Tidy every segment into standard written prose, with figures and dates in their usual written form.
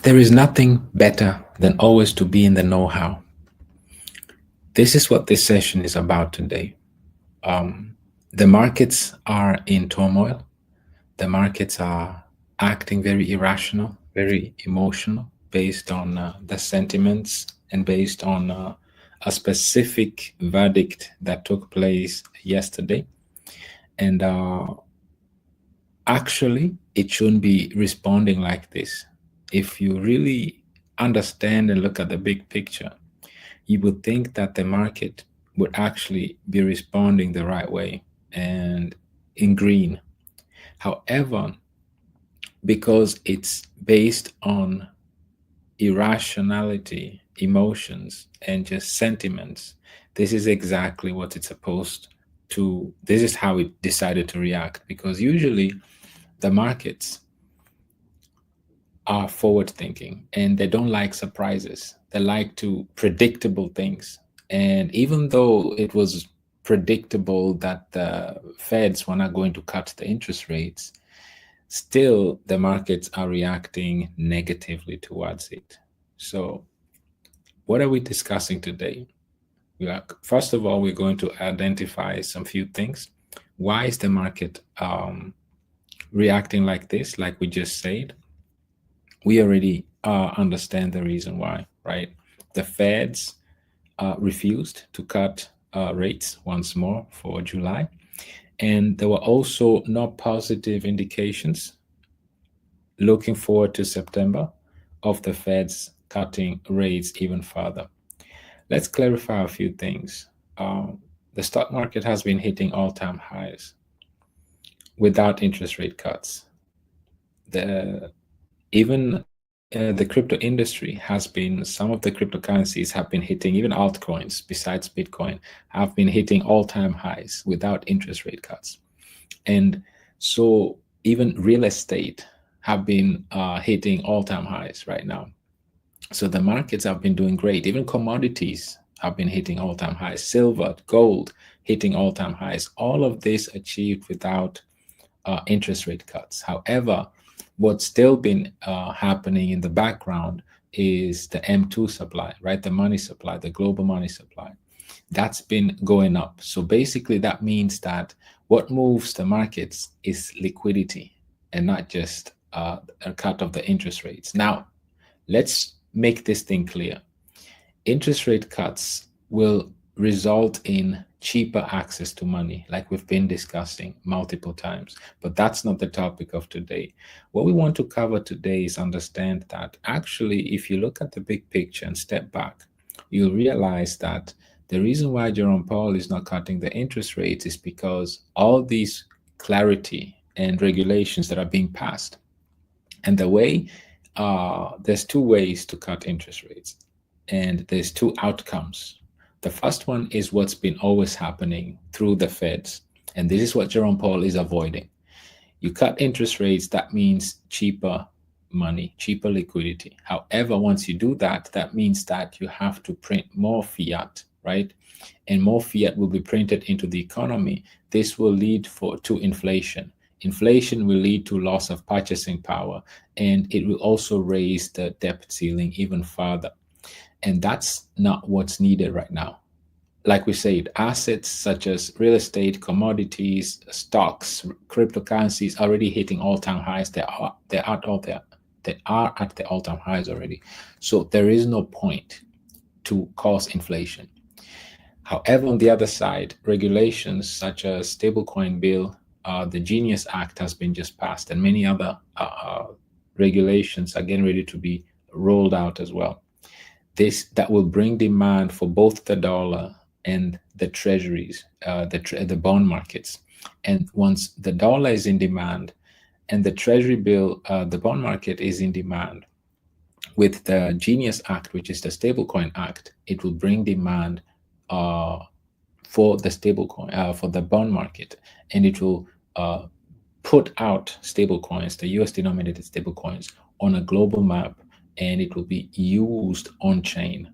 There is nothing better than always to be in the know-how. This is what this session is about today. The markets are in turmoil. The markets are acting very irrational, very emotional, based on the sentiments and based on a specific verdict that took place yesterday. And actually, it shouldn't be responding like this. If you really understand and look at the big picture, you would think that the market would actually be responding the right way and in green. However, because it's based on irrationality, emotions, and just sentiments, this is exactly what it's supposed to, this is how it decided to react. Because usually the markets are forward thinking and they don't like surprises. They like to predictable things. And even though it was predictable that the Feds were not going to cut the interest rates, still the markets are reacting negatively towards it. So what are we discussing today? First of all, we're going to identify some few things. Why is the market reacting like this, like we just said? We already understand the reason why, right? The Feds refused to cut rates once more for July. And there were also no positive indications looking forward to September of the Feds cutting rates even further. Let's clarify a few things. The stock market has been hitting all-time highs without interest rate cuts. Even the crypto industry has been, some of the cryptocurrencies have been hitting, even altcoins besides Bitcoin, have been hitting all-time highs without interest rate cuts. And so even real estate have been hitting all-time highs right now. So the markets have been doing great. Even commodities have been hitting all-time highs. Silver, gold, hitting all-time highs. All of this achieved without interest rate cuts. However, what's still been happening in the background is the M2 supply, right? The money supply, the global money supply. That's been going up. So basically that means that what moves the markets is liquidity and not just a cut of the interest rates. Now, let's make this thing clear. Interest rate cuts will result in cheaper access to money, like we've been discussing multiple times, but that's not the topic of today. What we want to cover today is understand that actually, if you look at the big picture and step back, you'll realize that the reason why Jerome Powell is not cutting the interest rates is because all these clarity and regulations that are being passed. And the way, there's two ways to cut interest rates, and there's two outcomes. The first one is what's been always happening through the Feds. And this is what Jerome Powell is avoiding. You cut interest rates, that means cheaper money, cheaper liquidity. However, once you do that, that means that you have to print more fiat, right? And more fiat will be printed into the economy. This will lead to inflation. Inflation will lead to loss of purchasing power, and it will also raise the debt ceiling even further. And that's not what's needed right now. Like we said, assets such as real estate, commodities, stocks, cryptocurrencies are already hitting all-time highs. They are at the all-time highs already. So there is no point to cause inflation. However, on the other side, regulations such as stablecoin bill, the Genius Act has been just passed, and many other regulations are getting ready to be rolled out as well. That will bring demand for both the dollar and the treasuries, the bond markets. And once the dollar is in demand and the treasury bill, the bond market is in demand, with the Genius Act, which is the Stablecoin Act, it will bring demand for the stablecoin, for the bond market, and it will put out stablecoins, the US denominated stablecoins, on a global map, and it will be used on chain.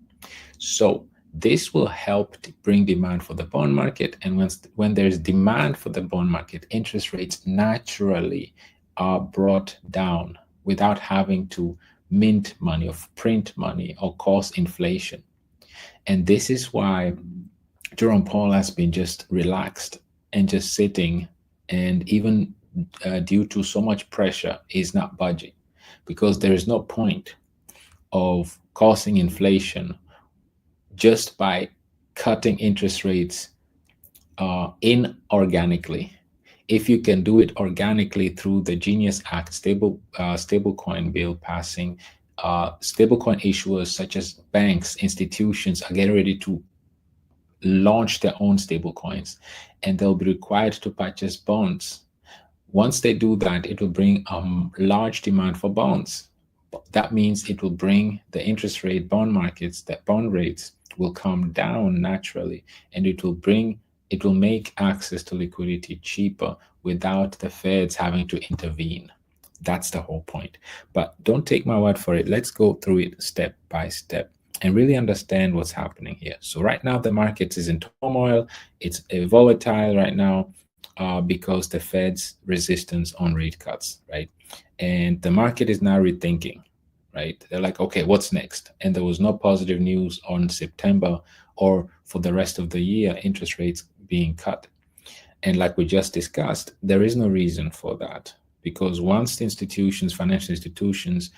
So this will help to bring demand for the bond market. And when there's demand for the bond market, interest rates naturally are brought down without having to mint money, of print money, or cause inflation. And this is why Jerome Powell has been just relaxed and just sitting, and even due to so much pressure, is not budging, because there is no point of causing inflation just by cutting interest rates inorganically. If you can do it organically through the Genius Act stablecoin bill passing, stablecoin issuers such as banks, institutions are getting ready to launch their own stablecoins, and they'll be required to purchase bonds. Once they do that, it will bring a large demand for bonds. That means it will bring the interest rate bond markets, the bond rates will come down naturally, and it will make access to liquidity cheaper without the Feds having to intervene. That's the whole point. But don't take my word for it. Let's go through it step by step and really understand what's happening here. So right now the market is in turmoil. It's volatile right now because the Fed's resistance on rate cuts, right? And the market is now rethinking, right? They're like, okay, what's next? And there was no positive news on September or for the rest of the year, interest rates being cut. And like we just discussed, there is no reason for that, because once the institutions, financial institutions,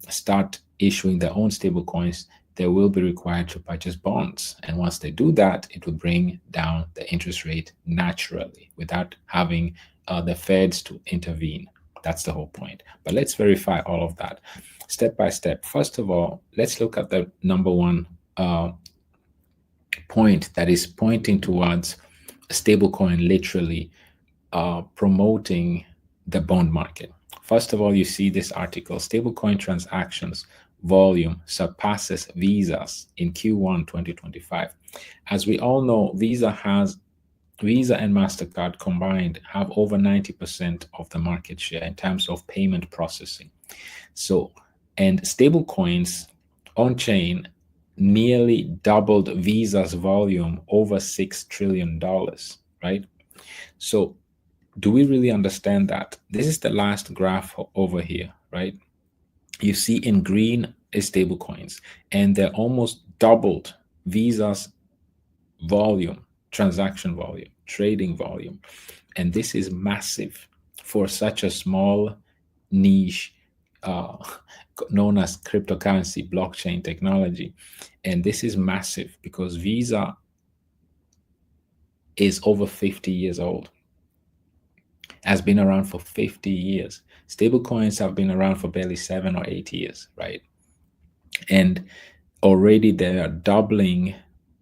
start issuing their own stable coins, they will be required to purchase bonds. And once they do that, it will bring down the interest rate naturally without having the Feds to intervene. That's the whole point. But let's verify all of that step by step. First of all, let's look at the number one point that is pointing towards stablecoin literally promoting the bond market. First of all, you see this article, stablecoin transactions volume surpasses Visa's in Q1 2025. As we all know, Visa and MasterCard combined have over 90% of the market share in terms of payment processing. So, and stablecoins on chain nearly doubled Visa's volume, over $6 trillion, right? So do we really understand that? This is the last graph over here, right? You see in green is stablecoins, and they're almost doubled Visa's volume, transaction volume, trading volume. And this is massive for such a small niche known as cryptocurrency, blockchain technology. And this is massive because Visa is over 50 years old, has been around for 50 years. Stablecoins have been around for barely 7 or 8 years, right? And already they are doubling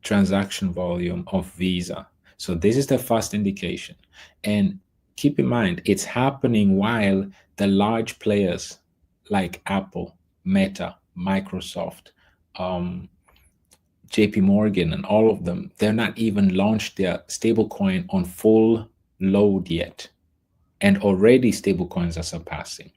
transaction volume of Visa. So this is the first indication. And keep in mind, it's happening while the large players like Apple, Meta, Microsoft, JP Morgan, and all of them, they're not even launched their stablecoin on full load yet. And already stablecoins are surpassing.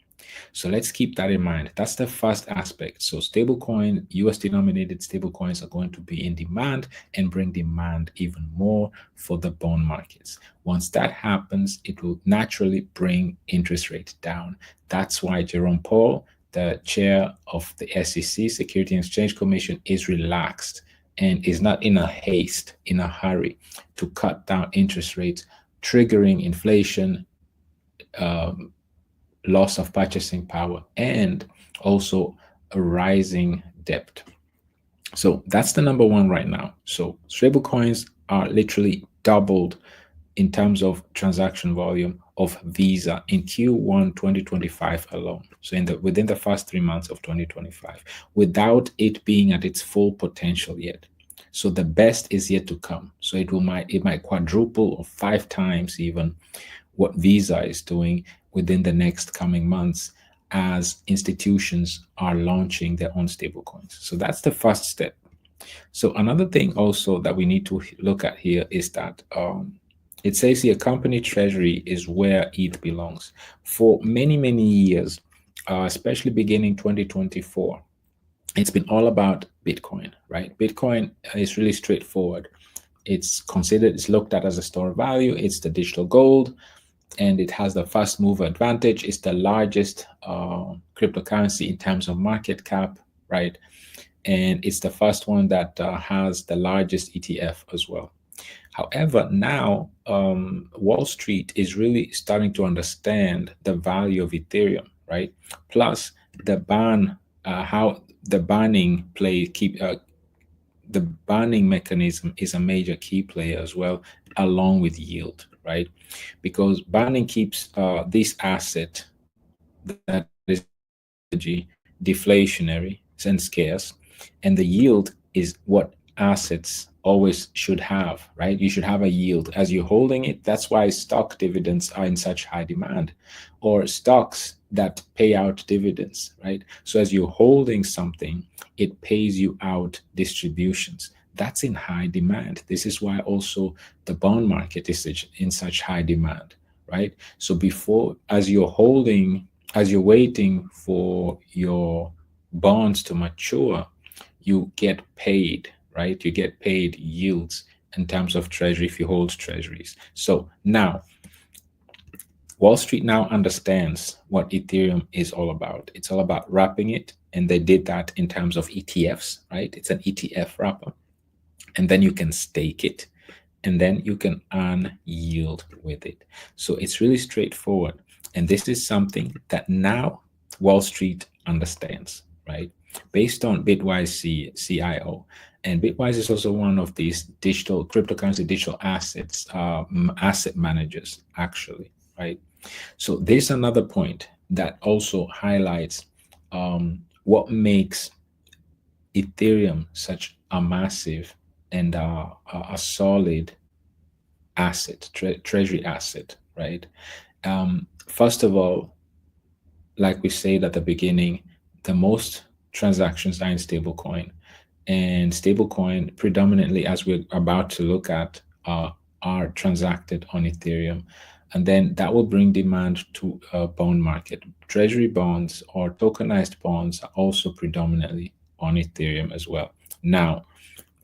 So let's keep that in mind. That's the first aspect. So stablecoin, US denominated stablecoins are going to be in demand and bring demand even more for the bond markets. Once that happens, it will naturally bring interest rates down. That's why Jerome Powell, the chair of the SEC, Security and Exchange Commission, is relaxed and is not in a haste, in a hurry to cut down interest rates, triggering inflation, loss of purchasing power, and also a rising debt. So that's the number one right now. So stablecoins are literally doubled in terms of transaction volume of Visa in Q1 2025 alone. So within the first 3 months of 2025, without it being at its full potential yet. So the best is yet to come. So it might quadruple or 5 times even what Visa is doing within the next coming months as institutions are launching their own stablecoins. So that's the first step. So another thing also that we need to look at here is that it says here company treasury is where it belongs. For many, many years, especially beginning 2024, it's been all about Bitcoin, right? Bitcoin is really straightforward. It's looked at as a store of value. It's the digital gold. and it has the first mover advantage. It's the largest cryptocurrency in terms of market cap, right? And it's the first one that has the largest ETF as well. However, now Wall Street is really starting to understand the value of Ethereum, right? Plus the how the the banning mechanism is a major key player as well, along with yield, right? Because banning keeps this asset that is energy deflationary and scarce, and the yield is what assets always should have, right? You should have a yield as you're holding it. That's why stock dividends are in such high demand, or stocks that pay out dividends, right? So as you're holding something, it pays you out distributions. That's in high demand. This is why also the bond market is in such high demand, right? So as you're waiting for your bonds to mature, you get paid, right? You get paid yields in terms of treasury if you hold treasuries. So now, Wall Street now understands what Ethereum is all about. It's all about wrapping it, and they did that in terms of ETFs, right? It's an ETF wrapper, and then you can stake it, and then you can earn yield with it. So it's really straightforward. And this is something that now Wall Street understands, right? Based on Bitwise CIO. And Bitwise is also one of these digital cryptocurrency digital assets, asset managers, actually, right? So there's another point that also highlights what makes Ethereum such a massive and a solid asset, treasury asset, right? First of all, like we said at the beginning, the most transactions are in stablecoin, and stablecoin predominantly, as we're about to look at, are transacted on Ethereum. And then that will bring demand to a bond market. Treasury bonds or tokenized bonds are also predominantly on Ethereum as well. Now,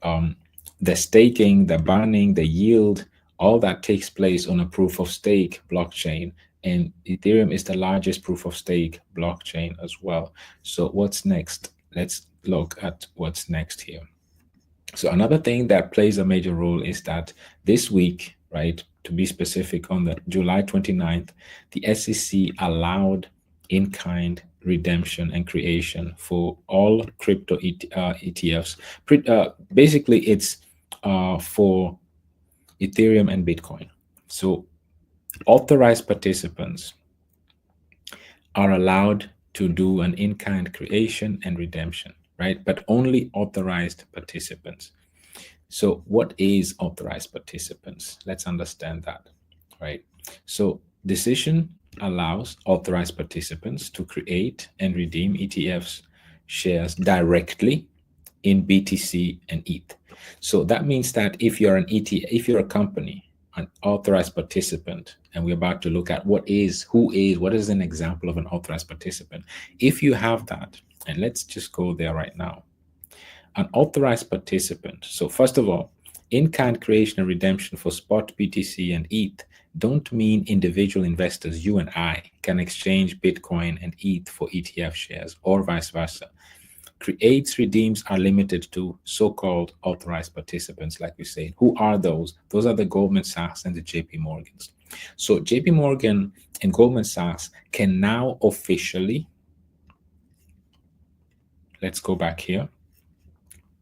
the staking, the banning, the yield, all that takes place on a proof of stake blockchain. And Ethereum is the largest proof of stake blockchain as well. So what's next? Let's look at what's next here. So another thing that plays a major role is that this week, right, to be specific, on the July 29th, the SEC allowed in-kind redemption and creation for all crypto ETFs. Basically, it's for Ethereum and Bitcoin. So authorized participants are allowed to do an in-kind creation and redemption, right? But only authorized participants. So what is authorized participants? Let's understand that, right? So Decision allows authorized participants to create and redeem ETFs shares directly in BTC and ETH. So that means that if you're if you're a company, an authorized participant, and we're about to look at what is an example of an authorized participant. If you have that, and let's just go there right now. An authorized participant. So first of all, in-kind creation and redemption for spot BTC and ETH don't mean individual investors, you and I, can exchange Bitcoin and ETH for ETF shares or vice versa. Creates, redeems are limited to so-called authorized participants, like we said. Who are those? Those are the Goldman Sachs and the JP Morgans. So JP Morgan and Goldman Sachs can now officially, let's go back here,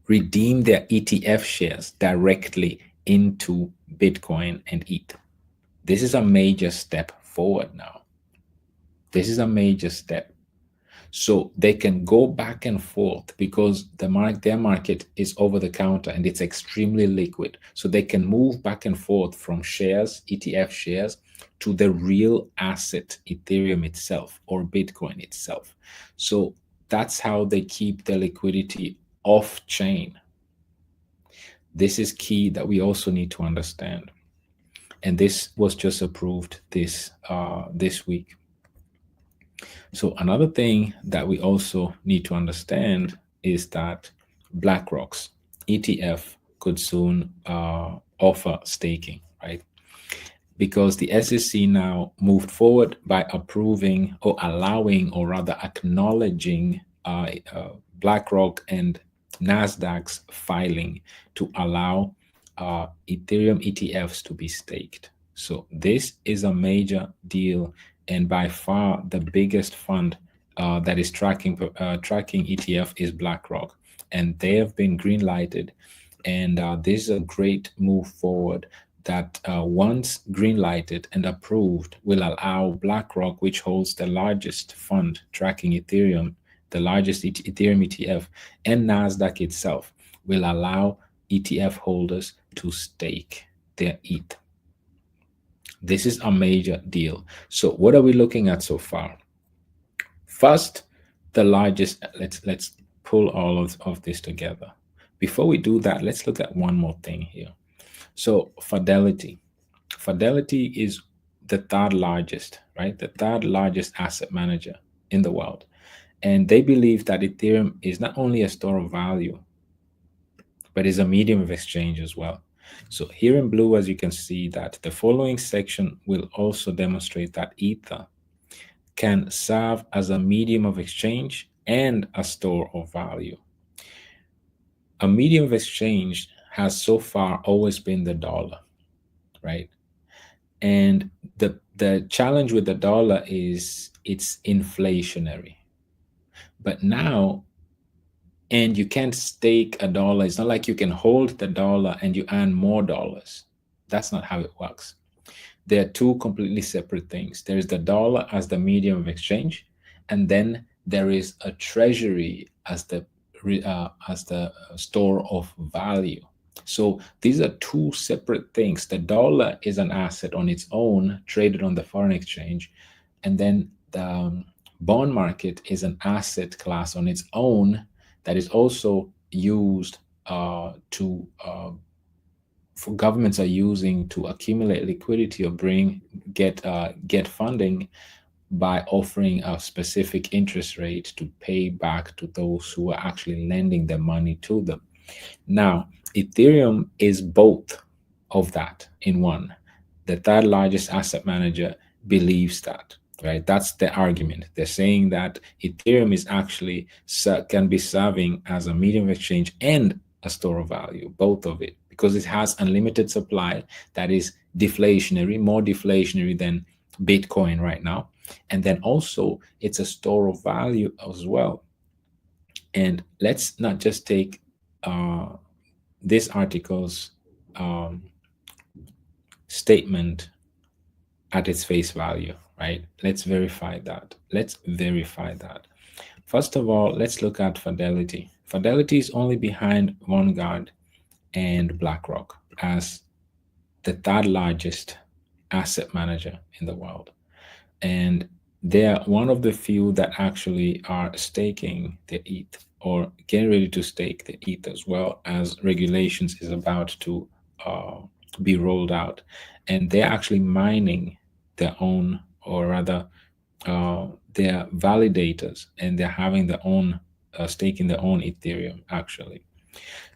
redeem their ETF shares directly into Bitcoin and ETH. This is a major step forward now. This is a major step. So they can go back and forth because their market is over the counter and it's extremely liquid. So they can move back and forth from shares, ETF shares, to the real asset, Ethereum itself or Bitcoin itself. So that's how they keep their liquidity off chain. This is key that we also need to understand. And this was just approved this week. So another thing that we also need to understand is that BlackRock's ETF could soon offer staking, right? because the SEC now moved forward by approving or allowing, or rather acknowledging, BlackRock and Nasdaq's filing to allow Ethereum ETFs to be staked. So this is a major deal, and by far the biggest fund that is tracking ETF is BlackRock, and they have been green lighted, and this is a great move forward that once green lighted and approved will allow BlackRock, which holds the largest fund tracking Ethereum, the largest Ethereum ETF, and Nasdaq itself, will allow ETF holders to stake their ETH. This is a major deal. So what are we looking at so far? First, the largest, let's pull all of this together. Before we do that, let's look at one more thing here. So Fidelity is the third largest, right? The third largest asset manager in the world. And they believe that Ethereum is not only a store of value, but is a medium of exchange as well. So here in blue, as you can see, that the following section will also demonstrate that Ether can serve as a medium of exchange and a store of value. A medium of exchange has so far always been the dollar, right? And the challenge with the dollar is it's inflationary. But now, and you can't stake a dollar. It's not like you can hold the dollar and you earn more dollars. That's not how it works. They're two completely separate things. There's the dollar as the medium of exchange, and then there is a treasury as the store of value. So these are two separate things. The dollar is an asset on its own, traded on the foreign exchange, and then the bond market is an asset class on its own that is also used for governments are using to accumulate liquidity or get funding by offering a specific interest rate to pay back to those who are actually lending their money to them. Now, Ethereum is both of that in one. The third largest asset manager believes that, right? That's the argument. They're saying that Ethereum is actually can be serving as a medium of exchange and a store of value, both of it, because it has unlimited supply that is deflationary, more deflationary than Bitcoin right now. And then also it's a store of value as well. And let's not just take this article's statement at its face value, right? Let's verify that. First of all, let's look at Fidelity. Fidelity is only behind Vanguard and BlackRock as the third largest asset manager in the world. And they are one of the few that actually are staking the ETH or getting ready to stake the ETH, as well as regulations is about to be rolled out. And they're actually mining their own, or rather they're validators, and they're having their own staking their own Ethereum actually.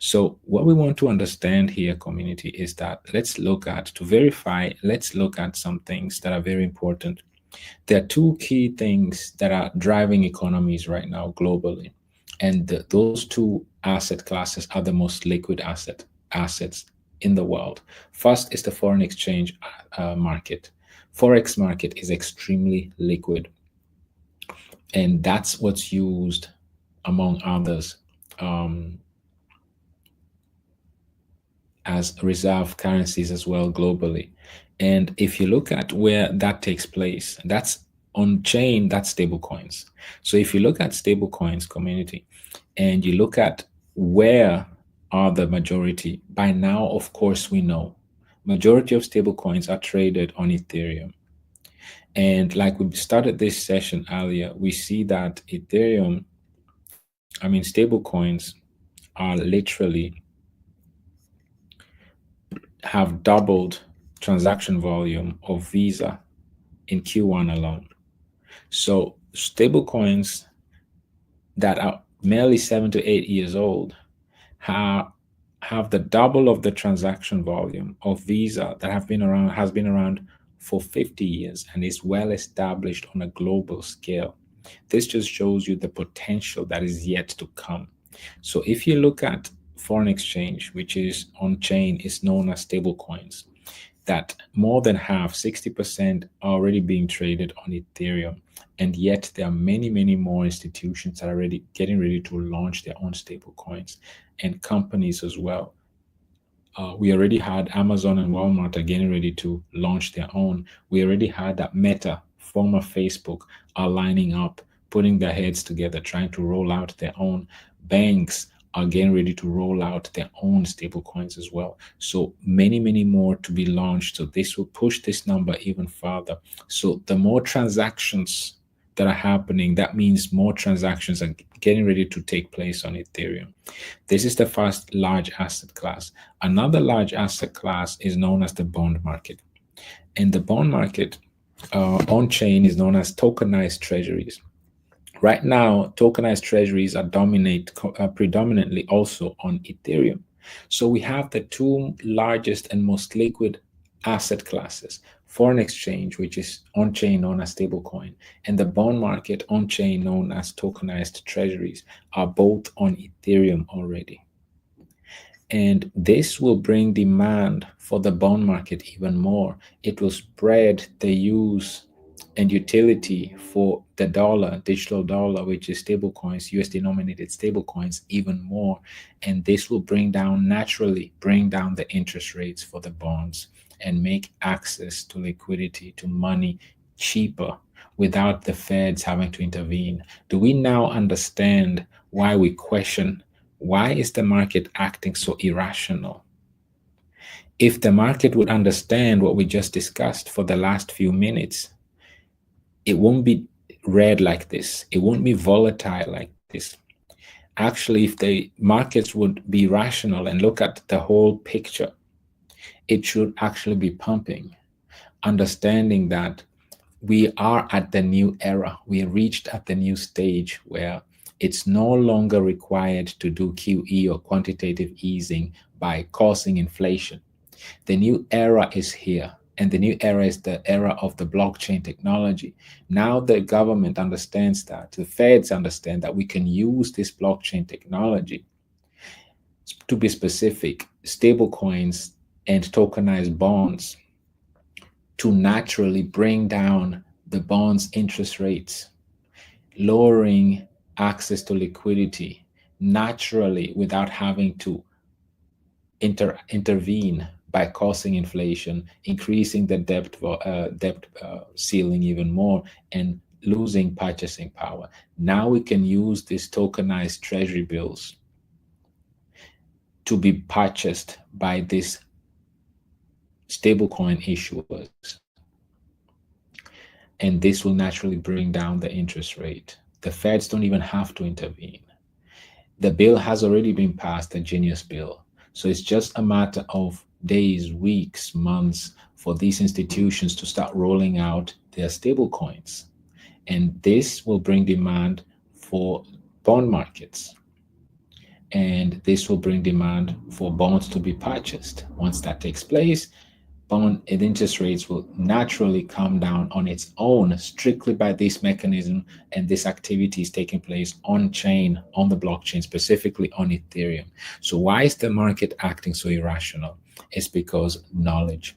So what we want to understand here, community, is that let's look at some things that are very important. There are two key things that are driving economies right now globally, and those two asset classes are the most liquid assets in the world. First is the foreign exchange market. Forex market is extremely liquid, and that's what's used, among others, as reserve currencies as well globally. And if you look at where that takes place, that's on chain, that's stable coins. So if you look at stable coins, community, and you look at where are the majority, by now, of course, we know majority of stable coins are traded on Ethereum. And like we started this session earlier, we see that Ethereum, stable coins are literally have doubled transaction volume of Visa in Q1 alone. So stable coins that are merely 7 to 8 years old have the double of the transaction volume of Visa that has been around for 50 years and is well established on a global scale. This just shows you the potential that is yet to come. So if you look at foreign exchange, which is on chain, is known as stable coins, that more than half, 60%, are already being traded on Ethereum. And yet there are many, many more institutions that are already getting ready to launch their own stable coins, and companies as well. We already had Amazon and Walmart are getting ready to launch their own. We already had that Meta, former Facebook, are lining up, putting their heads together, trying to roll out their own. Banks are getting ready to roll out their own stable coins as well. So many, many more to be launched. So this will push this number even further. So the more transactions that are happening, that means more transactions are getting ready to take place on Ethereum. This is the first large asset class. Another large asset class is known as the bond market. And the bond market on chain is known as tokenized treasuries. Right now, tokenized treasuries are predominantly also on Ethereum. So we have the two largest and most liquid asset classes: foreign exchange, which is on-chain known as stablecoin, and the bond market on-chain known as tokenized treasuries, are both on Ethereum already. And this will bring demand for the bond market even more. It will spread the use and utility for the dollar, digital dollar, which is stablecoins, US denominated stablecoins, even more. And this will naturally bring down the interest rates for the bonds and make access to liquidity, to money, cheaper without the Feds having to intervene. Do we now understand why we question, why is the market acting so irrational? If the market would understand what we just discussed for the last few minutes, it won't be red like this. It won't be volatile like this. Actually, if the markets would be rational and look at the whole picture, it should actually be pumping, understanding that we are at the new era. We reached at the new stage where it's no longer required to do QE or quantitative easing by causing inflation. The new era is here. And the new era is the era of the blockchain technology. Now the government understands that, the Feds understand that we can use this blockchain technology, to be specific, stable coins and tokenized bonds, to naturally bring down the bonds' interest rates, lowering access to liquidity naturally without having to intervene by causing inflation, increasing the debt ceiling even more, and losing purchasing power. Now we can use these tokenized treasury bills to be purchased by these stablecoin issuers. And this will naturally bring down the interest rate. The Feds don't even have to intervene. The bill has already been passed, the Genius bill. So it's just a matter of days, weeks, months for these institutions to start rolling out their stable coins. And this will bring demand for bond markets. And this will bring demand for bonds to be purchased. Once that takes place, bond and interest rates will naturally come down on its own, strictly by this mechanism and this activity is taking place on chain, on the blockchain, specifically on Ethereum. So why is the market acting so irrational? It's because knowledge.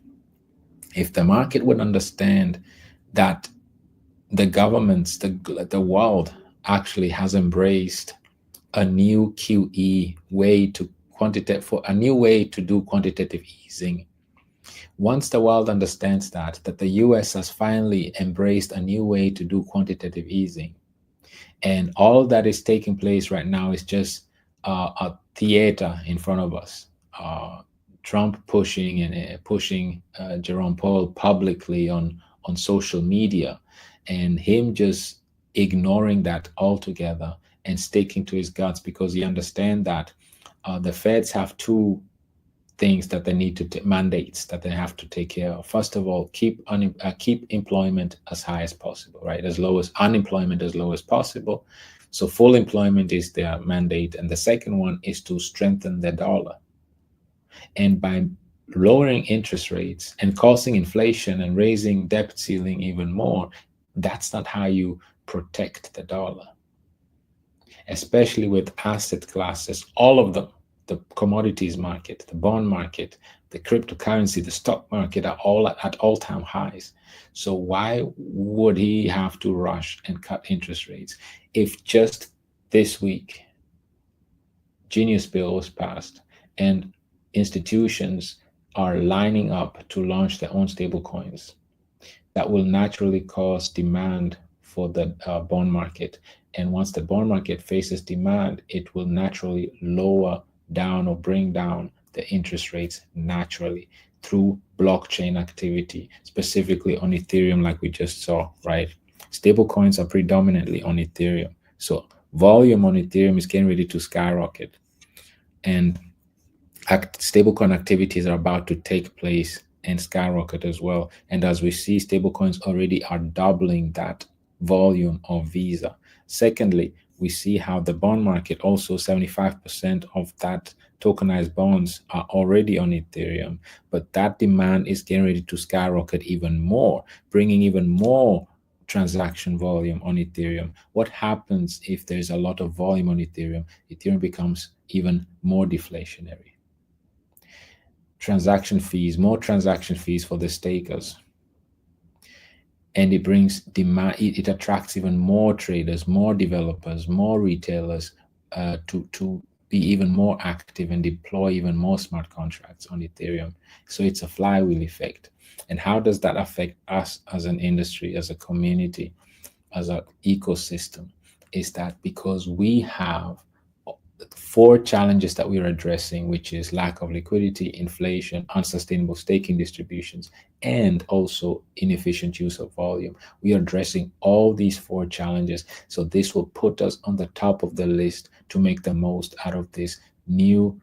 If the market would understand that the governments, the world actually has embraced a new QE way to a new way to do quantitative easing. Once the world understands that the US has finally embraced a new way to do quantitative easing, and all that is taking place right now is just a theater in front of us. Trump pushing Jerome Powell publicly on social media, and him just ignoring that altogether and sticking to his guts because he understands that the Feds have two things that they need to mandates that they have to take care of. First of all, keep employment as high as possible, right? As low as unemployment as low as possible. So full employment is their mandate, and the second one is to strengthen the dollar. And by lowering interest rates and causing inflation and raising debt ceiling even more, that's not how you protect the dollar, especially with asset classes, all of them, the commodities market, the bond market, the cryptocurrency, the stock market are all at all-time highs. So why would he have to rush and cut interest rates if just this week Genius Bill was passed and institutions are lining up to launch their own stable coins that will naturally cause demand for the bond market. And once the bond market faces demand, it will naturally lower down or bring down the interest rates naturally through blockchain activity, specifically on Ethereum, like we just saw, right? Stable coins are predominantly on Ethereum. So volume on Ethereum is getting ready to skyrocket. And stablecoin activities are about to take place and skyrocket as well. And as we see, stablecoins already are doubling that volume of Visa. Secondly, we see how the bond market, also 75% of that tokenized bonds are already on Ethereum, but that demand is getting ready to skyrocket even more, bringing even more transaction volume on Ethereum. What happens if there's a lot of volume on Ethereum? Ethereum becomes even more deflationary. Transaction fees, more transaction fees for the stakers. And it brings demand, it attracts even more traders, more developers, more retailers to be even more active and deploy even more smart contracts on Ethereum. So it's a flywheel effect. And how does that affect us as an industry, as a community, as an ecosystem? Is that because we have 4 challenges that we're addressing, which is lack of liquidity, inflation, unsustainable staking distributions, and also inefficient use of volume. We are addressing all these 4 challenges. So this will put us on the top of the list to make the most out of this new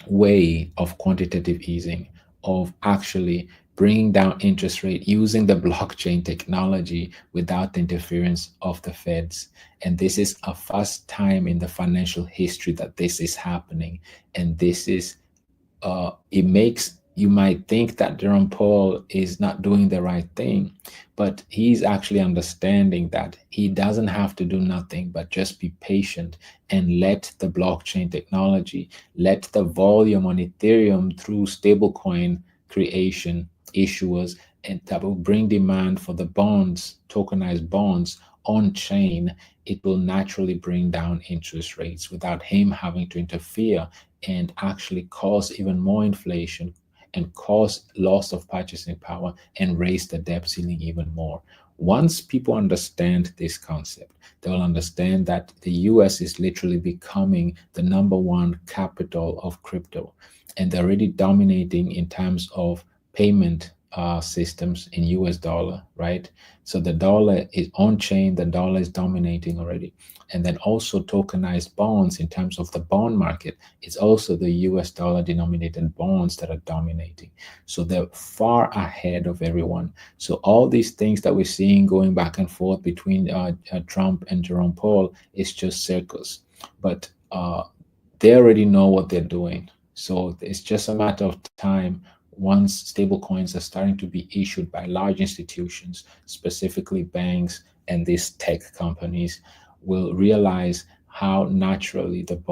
way of quantitative easing, of actually bringing down interest rate using the blockchain technology without the interference of the feds. And this is a first time in the financial history that this is happening. And this is, it makes, you might think that Jerome Powell is not doing the right thing, but he's actually understanding that he doesn't have to do nothing but just be patient and let the blockchain technology, let the volume on Ethereum through stablecoin creation, issuers, and that will bring demand for the bonds, tokenized bonds on chain. It will naturally bring down interest rates without him having to interfere and actually cause even more inflation and cause loss of purchasing power and raise the debt ceiling even more. Once people understand this concept, they will understand that the US is literally becoming the #1 capital of crypto, and they're already dominating in terms of payment systems in US dollar, right? So the dollar is on chain, the dollar is dominating already. And then also tokenized bonds in terms of the bond market, it's also the US dollar denominated bonds that are dominating. So they're far ahead of everyone. So all these things that we're seeing going back and forth between Trump and Jerome Powell is just circus. But they already know what they're doing. So it's just a matter of time once stablecoins are starting to be issued by large institutions, specifically banks and these tech companies, will realize how naturally the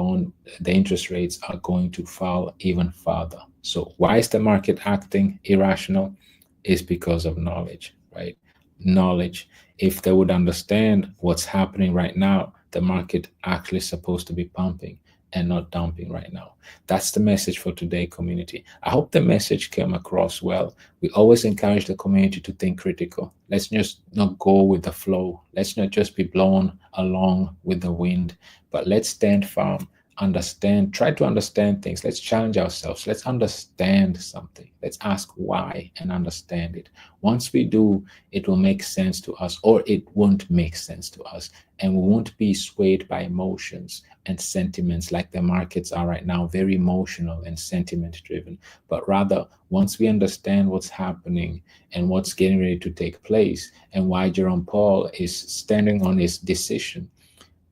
interest rates are going to fall even further. So why is the market acting irrational? Is because of knowledge, right? Knowledge. If they would understand what's happening right now, the market actually is supposed to be pumping and not dumping right now. That's the message for today, community. I hope the message came across well. We always encourage the community to think critical. Let's just not go with the flow. Let's not just be blown along with the wind, but let's stand firm, understand, try to understand things. Let's challenge ourselves. Let's understand something. Let's ask why and understand it. Once we do, it will make sense to us, or it won't make sense to us, and we won't be swayed by emotions and sentiments like the markets are right now, very emotional and sentiment driven. But rather, once we understand what's happening and what's getting ready to take place and why Jerome Powell is standing on his decision,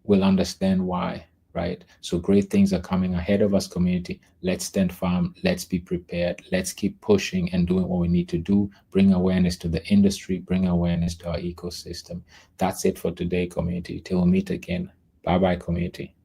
we'll understand why. right? So great things are coming ahead of us, community. Let's stand firm. Let's be prepared. Let's keep pushing and doing what we need to do. Bring awareness to the industry. Bring awareness to our ecosystem. That's it for today, community. Till we meet again. Bye-bye, community.